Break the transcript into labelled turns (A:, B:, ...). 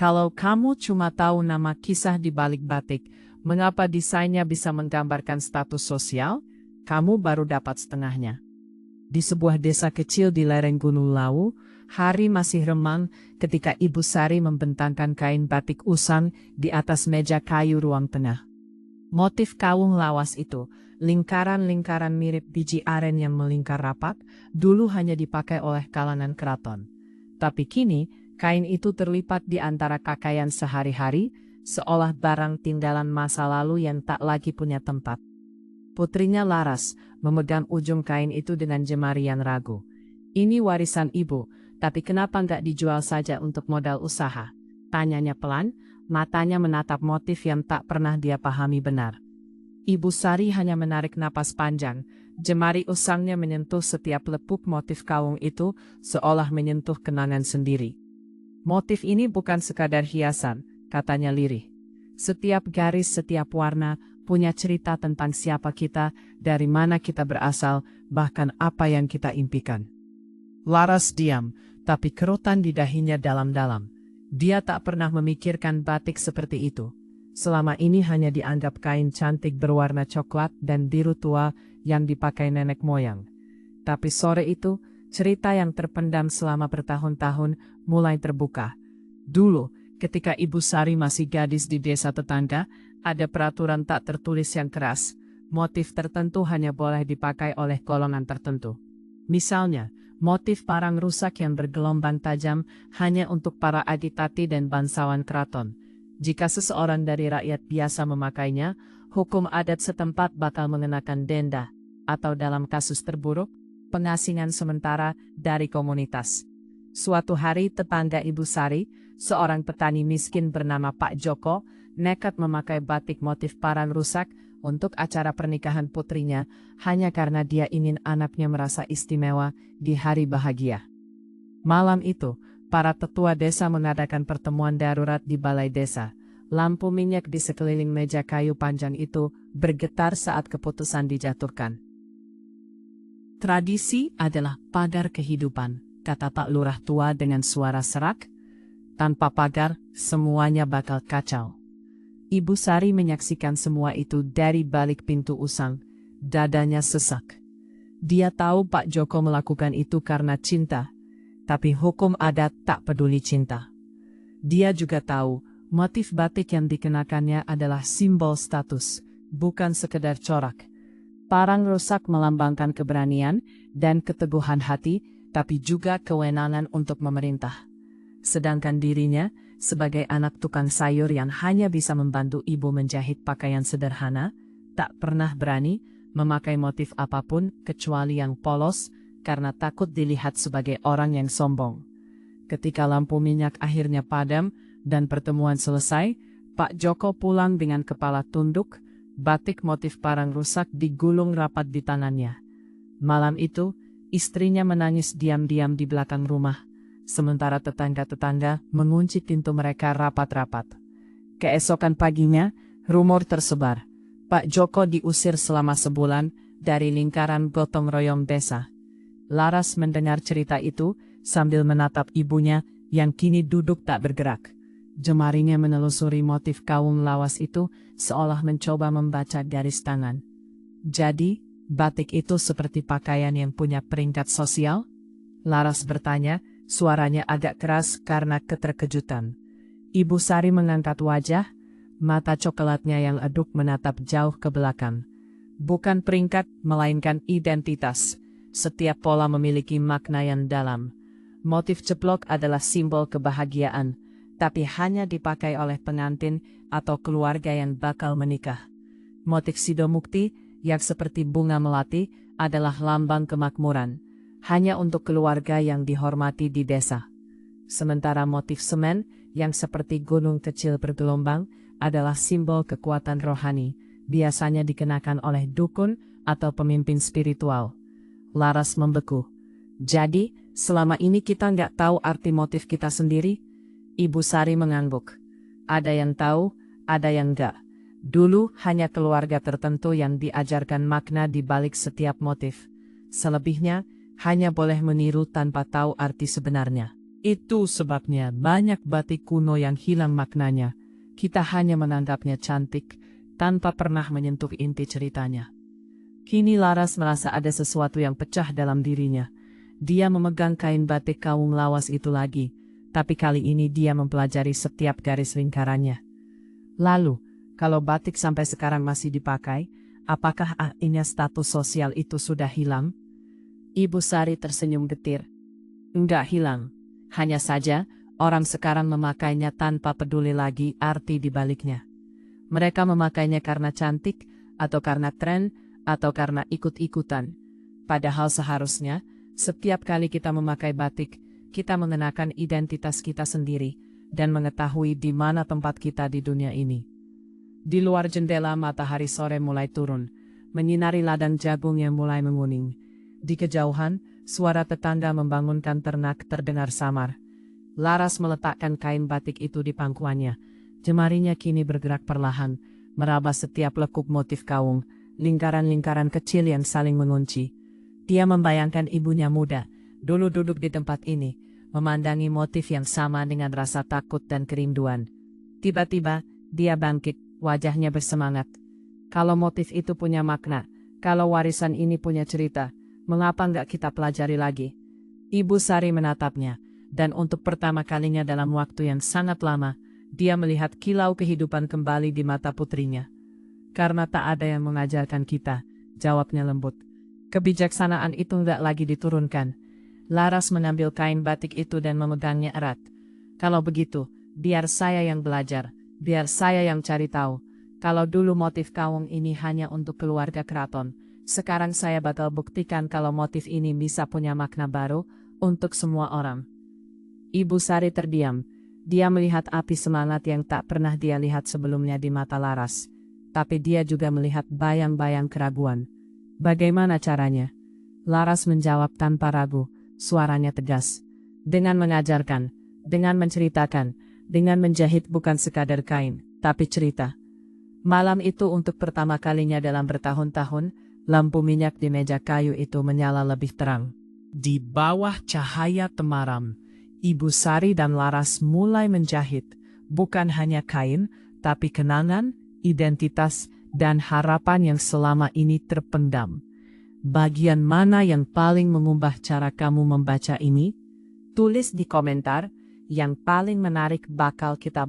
A: Kalau kamu cuma tahu nama kisah di balik batik, mengapa desainnya bisa menggambarkan status sosial? Kamu baru dapat setengahnya. Di sebuah desa kecil di lereng Gunung Lawu, hari masih remang ketika Ibu Sari membentangkan kain batik usang di atas meja kayu ruang tengah. Motif kawung lawas itu, lingkaran-lingkaran mirip biji aren yang melingkar rapat, dulu hanya dipakai oleh kalangan keraton. Tapi kini, kain itu terlipat di antara pakaian sehari-hari, seolah barang tinggalan masa lalu yang tak lagi punya tempat. Putrinya Laras memegang ujung kain itu dengan jemari yang ragu. Ini warisan ibu, tapi kenapa nggak dijual saja untuk modal usaha? Tanyanya pelan, matanya menatap motif yang tak pernah dia pahami benar. Ibu Sari hanya menarik napas panjang, jemari usangnya menyentuh setiap lepuk motif kawung itu, seolah menyentuh kenangan sendiri. Motif ini bukan sekadar hiasan, katanya lirih. Setiap garis, setiap warna, punya cerita tentang siapa kita, dari mana kita berasal, bahkan apa yang kita impikan. Laras diam, tapi kerutan di dahinya dalam-dalam. Dia tak pernah memikirkan batik seperti itu. Selama ini hanya dianggap kain cantik berwarna coklat dan biru tua yang dipakai nenek moyang. Tapi sore itu, cerita yang terpendam selama bertahun-tahun mulai terbuka. Dulu, ketika Ibu Sari masih gadis di desa tetangga, ada peraturan tak tertulis yang keras. Motif tertentu hanya boleh dipakai oleh golongan tertentu. Misalnya, motif parang rusak yang bergelombang tajam hanya untuk para adipati dan bangsawan keraton. Jika seseorang dari rakyat biasa memakainya, hukum adat setempat bakal mengenakan denda, atau dalam kasus terburuk, pengasingan sementara dari komunitas. Suatu hari tetangga Ibu Sari, seorang petani miskin bernama Pak Joko, nekat memakai batik motif parang rusak untuk acara pernikahan putrinya hanya karena dia ingin anaknya merasa istimewa di hari bahagia. Malam itu, para tetua desa mengadakan pertemuan darurat di balai desa. Lampu minyak di sekeliling meja kayu panjang itu bergetar saat keputusan dijatuhkan. Tradisi adalah pagar kehidupan, kata Pak Lurah tua dengan suara serak. Tanpa pagar, semuanya bakal kacau. Ibu Sari menyaksikan semua itu dari balik pintu usang. Dadanya sesak. Dia tahu Pak Joko melakukan itu karena cinta. Tapi hukum adat tak peduli cinta. Dia juga tahu, motif batik yang dikenakannya adalah simbol status, bukan sekedar corak. Parang rusak melambangkan keberanian dan keteguhan hati, tapi juga kewenangan untuk memerintah. Sedangkan dirinya, sebagai anak tukang sayur yang hanya bisa membantu ibu menjahit pakaian sederhana, tak pernah berani memakai motif apapun kecuali yang polos, karena takut dilihat sebagai orang yang sombong. Ketika lampu minyak akhirnya padam dan pertemuan selesai, Pak Joko pulang dengan kepala tunduk, batik motif parang rusak digulung rapat di tangannya. Malam itu, istrinya menangis diam-diam di belakang rumah, sementara tetangga-tetangga mengunci pintu mereka rapat-rapat. Keesokan paginya, rumor tersebar. Pak Joko diusir selama sebulan dari lingkaran gotong royong desa. Laras mendengar cerita itu sambil menatap ibunya yang kini duduk tak bergerak. Jemarinya menelusuri motif kawung lawas itu seolah mencoba membaca garis tangan. Jadi, batik itu seperti pakaian yang punya peringkat sosial? Laras bertanya, suaranya agak keras karena keterkejutan. Ibu Sari mengangkat wajah, mata coklatnya yang eduk menatap jauh ke belakang. Bukan peringkat, melainkan identitas. Setiap pola memiliki makna yang dalam. Motif ceplok adalah simbol kebahagiaan, tapi hanya dipakai oleh pengantin atau keluarga yang bakal menikah. Motif sidomukti, yang seperti bunga melati, adalah lambang kemakmuran, hanya untuk keluarga yang dihormati di desa. Sementara motif semen, yang seperti gunung kecil bergelombang, adalah simbol kekuatan rohani, biasanya dikenakan oleh dukun atau pemimpin spiritual. Laras membeku. Jadi, selama ini kita nggak tahu arti motif kita sendiri? Ibu Sari mengangguk. Ada yang tahu, ada yang nggak. Dulu hanya keluarga tertentu yang diajarkan makna di balik setiap motif. Selebihnya, hanya boleh meniru tanpa tahu arti sebenarnya. Itu sebabnya banyak batik kuno yang hilang maknanya. Kita hanya menanggapnya cantik, tanpa pernah menyentuh inti ceritanya. Kini Laras merasa ada sesuatu yang pecah dalam dirinya. Dia memegang kain batik kawung lawas itu lagi, tapi kali ini dia mempelajari setiap garis lingkarannya. Lalu, kalau batik sampai sekarang masih dipakai, apakah akhirnya status sosial itu sudah hilang? Ibu Sari tersenyum getir. Enggak hilang. Hanya saja, orang sekarang memakainya tanpa peduli lagi arti di baliknya. Mereka memakainya karena cantik, atau karena tren, atau karena ikut-ikutan. Padahal seharusnya, setiap kali kita memakai batik, kita mengenakan identitas kita sendiri, dan mengetahui di mana tempat kita di dunia ini. Di luar jendela matahari sore mulai turun, menyinari ladang jagung yang mulai menguning. Di kejauhan, suara tetangga membangunkan ternak terdengar samar. Laras meletakkan kain batik itu di pangkuannya. Jemarinya kini bergerak perlahan, meraba setiap lekuk motif kawung, lingkaran-lingkaran kecil yang saling mengunci. Dia membayangkan ibunya muda, dulu duduk di tempat ini, memandangi motif yang sama dengan rasa takut dan kerinduan. Tiba-tiba, dia bangkit, wajahnya bersemangat. Kalau motif itu punya makna, kalau warisan ini punya cerita, mengapa enggak kita pelajari lagi? Ibu Sari menatapnya, dan untuk pertama kalinya dalam waktu yang sangat lama, dia melihat kilau kehidupan kembali di mata putrinya. Karena tak ada yang mengajarkan kita, jawabnya lembut. Kebijaksanaan itu enggak lagi diturunkan. Laras mengambil kain batik itu dan memegangnya erat. Kalau begitu, biar saya yang belajar, biar saya yang cari tahu. Kalau dulu motif kawung ini hanya untuk keluarga keraton, sekarang saya bakal buktikan kalau motif ini bisa punya makna baru untuk semua orang. Ibu Sari terdiam. Dia melihat api semangat yang tak pernah dia lihat sebelumnya di mata Laras. Tapi dia juga melihat bayang-bayang keraguan. Bagaimana caranya? Laras menjawab tanpa ragu, suaranya tegas. Dengan mengajarkan, dengan menceritakan, dengan menjahit bukan sekadar kain, tapi cerita. Malam itu untuk pertama kalinya dalam bertahun-tahun, lampu minyak di meja kayu itu menyala lebih terang. Di bawah cahaya temaram, Ibu Sari dan Laras mulai menjahit, bukan hanya kain, tapi kenangan, identitas, dan harapan yang selama ini terpendam. Bagian mana yang paling mengubah cara kamu membaca ini? Tulis di komentar, yang paling menarik bakal kita